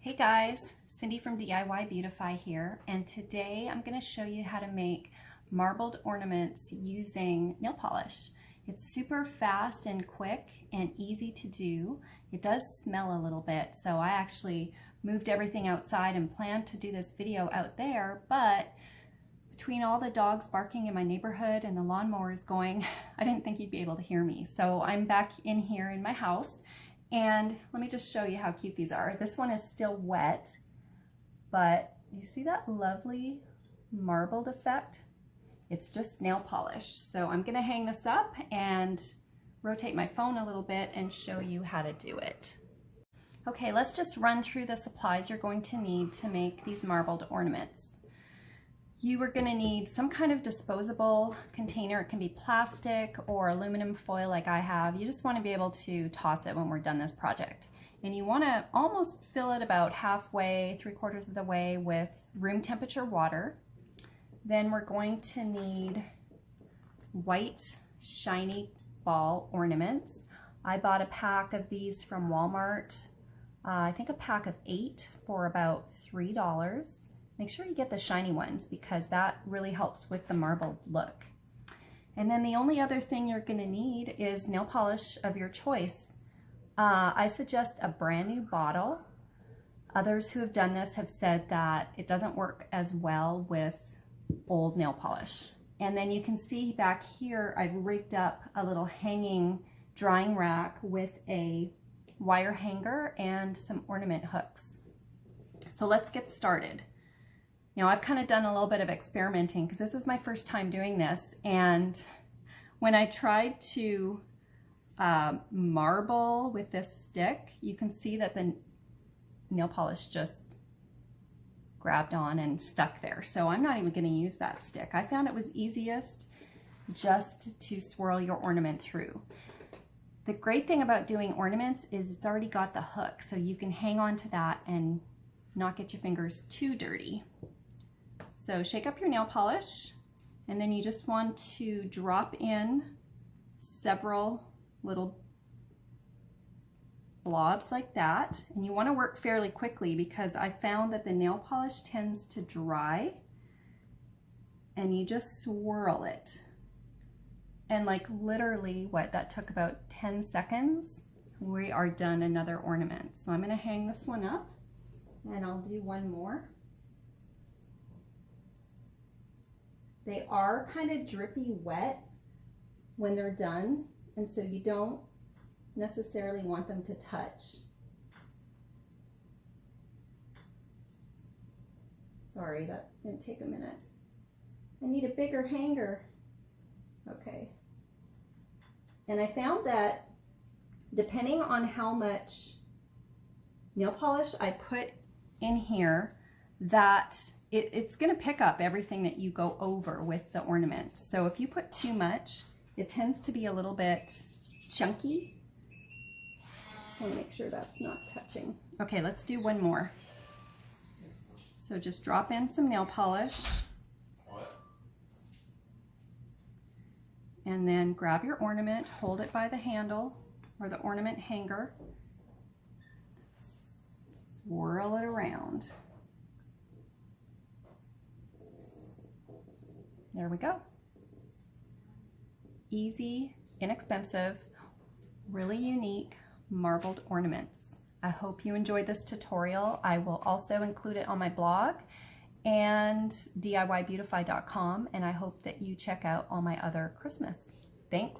Hey guys, Cindy from DIY Beautify here, and today I'm going to show you how to make marbled ornaments using nail polish. It's super fast and quick and easy to do. It does smell a little bit, so I actually moved everything outside and planned to do this video out there, but between all the dogs barking in my neighborhood and the lawnmowers going, I didn't think you'd be able to hear me. So I'm back in here in my house. And let me just show you how cute these are. This one is still wet, but you see that lovely marbled effect? It's just nail polish. So I'm gonna hang this up and rotate my phone a little bit and show you how to do it. Okay, let's just run through the supplies you're going to need to make these marbled ornaments. You are going to need some kind of disposable container. It can be plastic or aluminum foil like I have. You just want to be able to toss it when we're done this project. And you want to almost fill it about halfway, 3/4 of the way with room temperature water. Then we're going to need white shiny ball ornaments. I bought a pack of these from Walmart. I think a pack of 8 for about $3. Make sure you get the shiny ones because that really helps with the marbled look. And then the only other thing you're going to need is nail polish of your choice. I suggest a brand new bottle. Others who have done this have said that it doesn't work as well with old nail polish. And then you can see back here I've rigged up a little hanging drying rack with a wire hanger and some ornament hooks. So let's get started. Now I've kind of done a little bit of experimenting because this was my first time doing this, and when I tried to marble with this stick, you can see that the nail polish just grabbed on and stuck there. So I'm not even going to use that stick. I found it was easiest just to swirl your ornament through. The great thing about doing ornaments is it's already got the hook, so you can hang on to that and not get your fingers too dirty. So shake up your nail polish, and then you just want to drop in several little blobs like that. And you want to work fairly quickly because I found that the nail polish tends to dry, and you just swirl it. And like literally that took about 10 seconds. We are done another ornament. So I'm going to hang this one up and I'll do one more. They are kind of drippy wet when they're done, and so you don't necessarily want them to touch. Sorry, that's going to take a minute. I need a bigger hanger. Okay. And I found that depending on how much nail polish I put in here, that it's going to pick up everything that you go over with the ornaments. So if you put too much, it tends to be a little bit chunky. I want to make sure that's not touching. Okay, let's do one more. So just drop in some nail polish. And then grab your ornament, hold it by the handle or the ornament hanger. Swirl it around. There we go. Easy, inexpensive, really unique marbled ornaments. I hope you enjoyed this tutorial. I will also include it on my blog and DIYbeautify.com, and I hope that you check out all my other Christmas. Thanks.